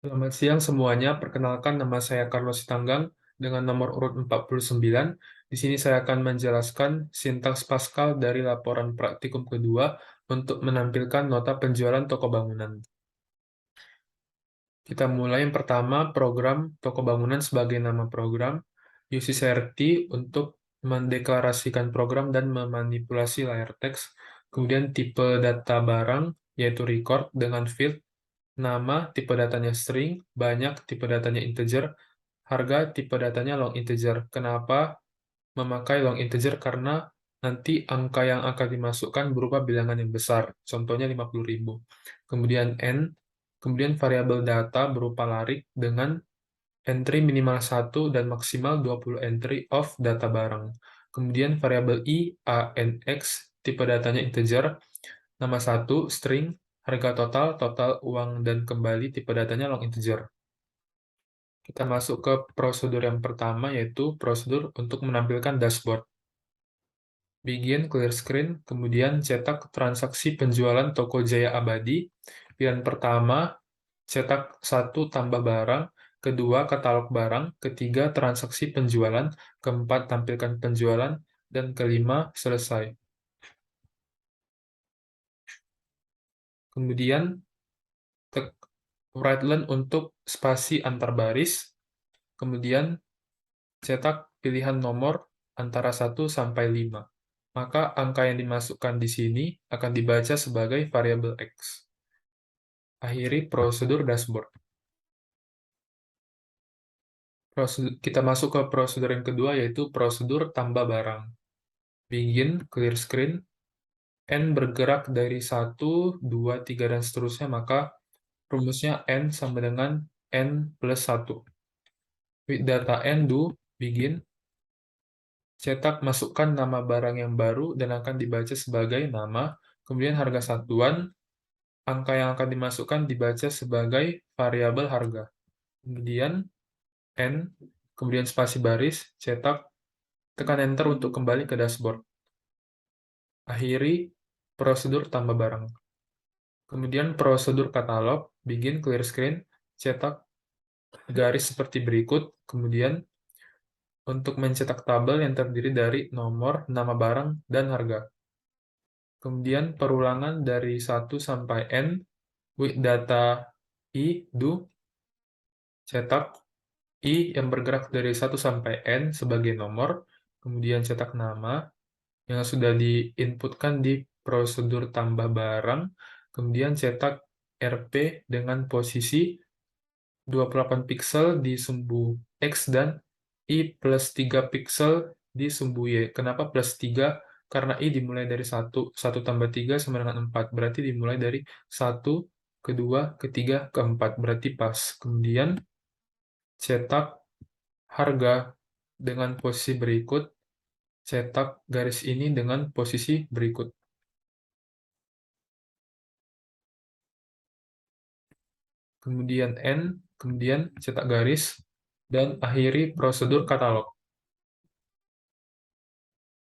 Selamat siang semuanya, perkenalkan nama saya Carlos Sitanggang dengan nomor urut 49. Di sini saya akan menjelaskan sintaks Pascal dari laporan praktikum kedua untuk menampilkan nota penjualan toko bangunan. Kita mulai yang pertama, program toko bangunan sebagai nama program, UCSRT untuk mendeklarasikan program dan memanipulasi layar teks, kemudian tipe data barang, yaitu record dengan field, nama, tipe datanya string, banyak, tipe datanya integer, harga, tipe datanya long integer. Kenapa memakai long integer? Karena nanti angka yang akan dimasukkan berupa bilangan yang besar, contohnya 50.000. Kemudian N, kemudian variabel data berupa larik dengan entry minimal 1 dan maksimal 20 entry of data barang. Kemudian variabel I, A, N, X, tipe datanya integer, nama 1, string, harga total, total uang dan kembali, tipe datanya long integer. Kita masuk ke prosedur yang pertama, yaitu prosedur untuk menampilkan dashboard. Begin, clear screen, kemudian cetak transaksi penjualan toko Jaya Abadi. Pilihan pertama, cetak 1 tambah barang, kedua katalog barang, ketiga transaksi penjualan, keempat tampilkan penjualan, dan kelima selesai. Kemudian right line untuk spasi antar baris, kemudian cetak pilihan nomor antara 1 sampai 5. Maka angka yang dimasukkan di sini akan dibaca sebagai variabel X. Akhiri prosedur dashboard. Kita masuk ke prosedur yang kedua, yaitu prosedur tambah barang. Begin, clear screen, N bergerak dari 1, 2, 3, dan seterusnya, maka rumusnya N sama dengan N plus 1. With data N do, begin, cetak masukkan nama barang yang baru dan akan dibaca sebagai nama, kemudian harga satuan, angka yang akan dimasukkan dibaca sebagai variabel harga. Kemudian N, kemudian spasi baris, cetak, tekan Enter untuk kembali ke dashboard. Akhiri prosedur tambah barang. Kemudian prosedur katalog, begin, clear screen, cetak garis seperti berikut, kemudian untuk mencetak tabel yang terdiri dari nomor, nama barang, dan harga. Kemudian perulangan dari 1 sampai N, with data I, do, cetak I yang bergerak dari 1 sampai N sebagai nomor, kemudian cetak nama yang sudah diinputkan di prosedur tambah barang, kemudian cetak RP dengan posisi 28 piksel di sumbu X dan I plus 3 piksel di sumbu Y. Kenapa plus 3? Karena I dimulai dari 1. 1 tambah 3 sama dengan 4. Berarti dimulai dari 1, kedua, ketiga, keempat. Berarti pas. Kemudian cetak harga dengan posisi berikut. Cetak garis ini dengan posisi berikut. Kemudian N, kemudian cetak garis, dan akhiri prosedur katalog.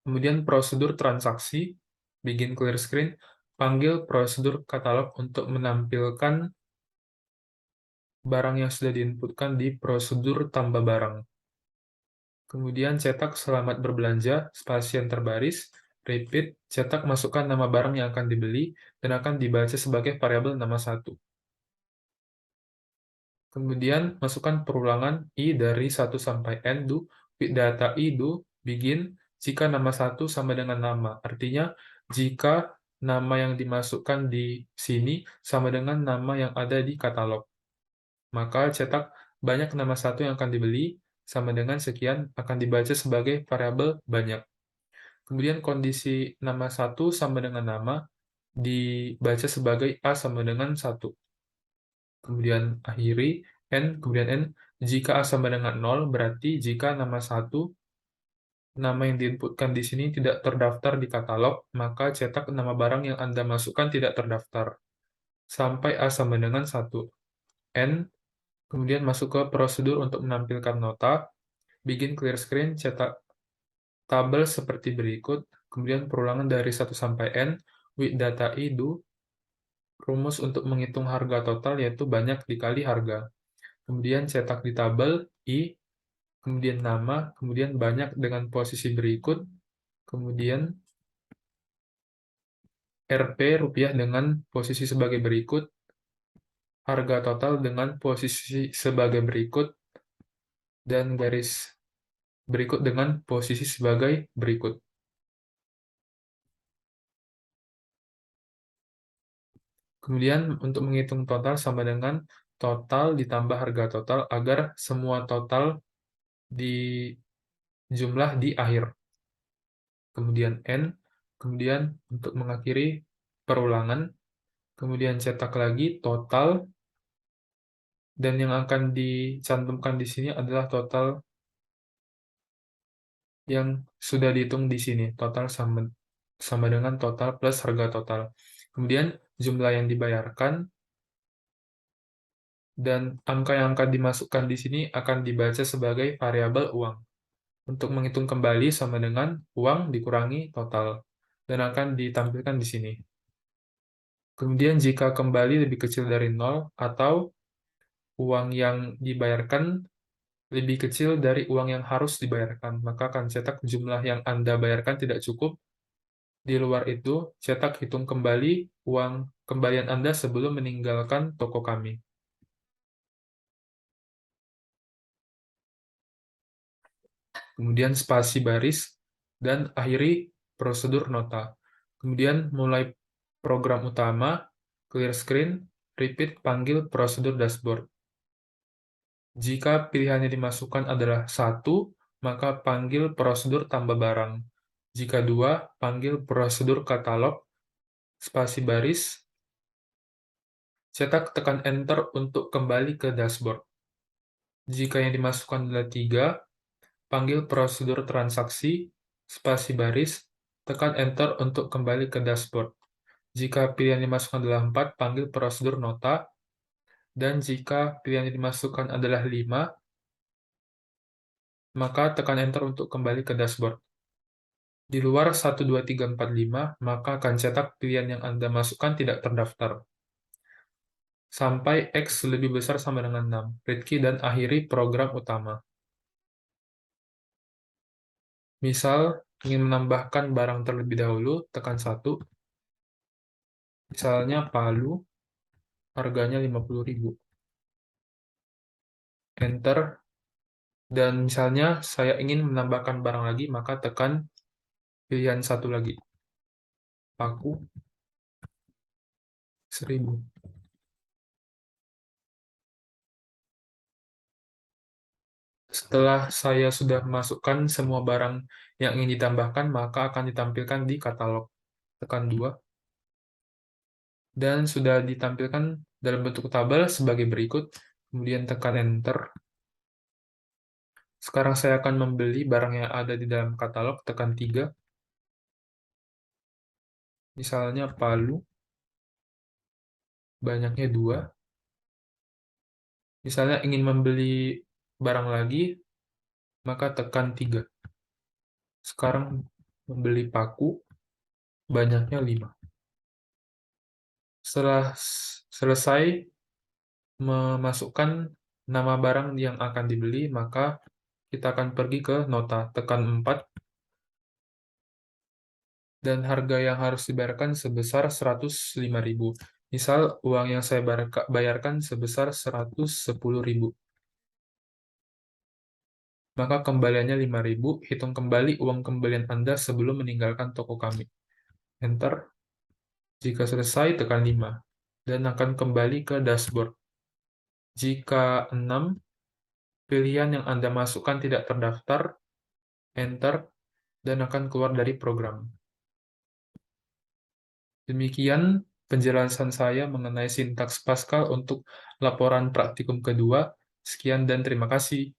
Kemudian prosedur transaksi, begin clear screen, panggil prosedur katalog untuk menampilkan barang yang sudah diinputkan di prosedur tambah barang. Kemudian cetak selamat berbelanja, spasi yang terbaris, repeat, cetak masukkan nama barang yang akan dibeli, dan akan dibaca sebagai variabel nama 1. Kemudian masukkan perulangan I dari 1 sampai N, do, with data I, do, begin, jika nama 1 sama dengan nama. Artinya, jika nama yang dimasukkan di sini sama dengan nama yang ada di katalog. Maka cetak banyak nama 1 yang akan dibeli sama dengan sekian akan dibaca sebagai variabel banyak. Kemudian kondisi nama 1 sama dengan nama dibaca sebagai A sama dengan 1. Kemudian akhiri N, kemudian N. Jika A sama dengan 0, berarti jika nama 1, nama yang diinputkan di sini tidak terdaftar di katalog, maka cetak nama barang yang Anda masukkan tidak terdaftar. Sampai A sama dengan 1. N, kemudian masuk ke prosedur untuk menampilkan nota. Begin clear screen, cetak tabel seperti berikut, kemudian perulangan dari 1 sampai N, with data I, do, rumus untuk menghitung harga total yaitu banyak dikali harga. kemudian cetak di tabel I, kemudian nama, kemudian banyak dengan posisi berikut, kemudian Rp rupiah dengan posisi sebagai berikut, harga total dengan posisi sebagai berikut, dan garis berikut dengan posisi sebagai berikut. Kemudian untuk menghitung total sama dengan total ditambah harga total agar semua total dijumlah di akhir. Kemudian N, kemudian untuk mengakhiri perulangan, kemudian cetak lagi total, dan yang akan dicantumkan di sini adalah total yang sudah dihitung di sini. Total sama dengan total plus harga total. Kemudian jumlah yang dibayarkan dan angka yang akan dimasukkan di sini akan dibaca sebagai variabel uang. Untuk menghitung kembali sama dengan uang dikurangi total dan akan ditampilkan di sini. Kemudian jika kembali lebih kecil dari 0 atau uang yang dibayarkan lebih kecil dari uang yang harus dibayarkan, maka akan cetak jumlah yang Anda bayarkan tidak cukup. Di luar itu, cetak hitung kembali uang kembalian Anda sebelum meninggalkan toko kami. Kemudian spasi baris, dan akhiri prosedur nota. Kemudian mulai program utama, clear screen, repeat panggil prosedur dashboard. Jika pilihannya dimasukkan adalah 1, maka panggil prosedur tambah barang. Jika 2, panggil prosedur katalog, spasi baris, cetak tekan enter untuk kembali ke dashboard. Jika yang dimasukkan adalah 3, panggil prosedur transaksi, spasi baris, tekan enter untuk kembali ke dashboard. Jika pilihan dimasukkan adalah 4, panggil prosedur nota, dan jika pilihan yang dimasukkan adalah 5, maka tekan enter untuk kembali ke dashboard. Di luar 1, 2, 3, 4, 5, maka akan cetak pilihan yang Anda masukkan tidak terdaftar. Sampai X lebih besar sama dengan 6. Read key dan akhiri program utama. Misal, ingin menambahkan barang terlebih dahulu, tekan 1. Misalnya palu, harganya 50.000. Enter. Dan misalnya saya ingin menambahkan barang lagi, maka tekan pilihan satu lagi. Paku, 1.000. Setelah saya sudah masukkan semua barang yang ingin ditambahkan, maka akan ditampilkan di katalog. Tekan 2. Dan sudah ditampilkan dalam bentuk tabel sebagai berikut. Kemudian tekan enter. Sekarang saya akan membeli barang yang ada di dalam katalog, tekan 3. Misalnya palu, banyaknya 2. Misalnya ingin membeli barang lagi, maka tekan 3. Sekarang membeli paku, banyaknya 5. Setelah selesai memasukkan nama barang yang akan dibeli, maka kita akan pergi ke nota, tekan 4, dan harga yang harus dibayarkan sebesar 105.000. Misal, uang yang saya bayarkan sebesar 110.000. Maka kembaliannya 5.000, hitung kembali uang kembalian Anda sebelum meninggalkan toko kami. Enter. Jika selesai, tekan 5, dan akan kembali ke dashboard. Jika 6, pilihan yang Anda masukkan tidak terdaftar, enter, dan akan keluar dari program. Demikian penjelasan saya mengenai sintaks Pascal untuk laporan praktikum kedua. Sekian dan terima kasih.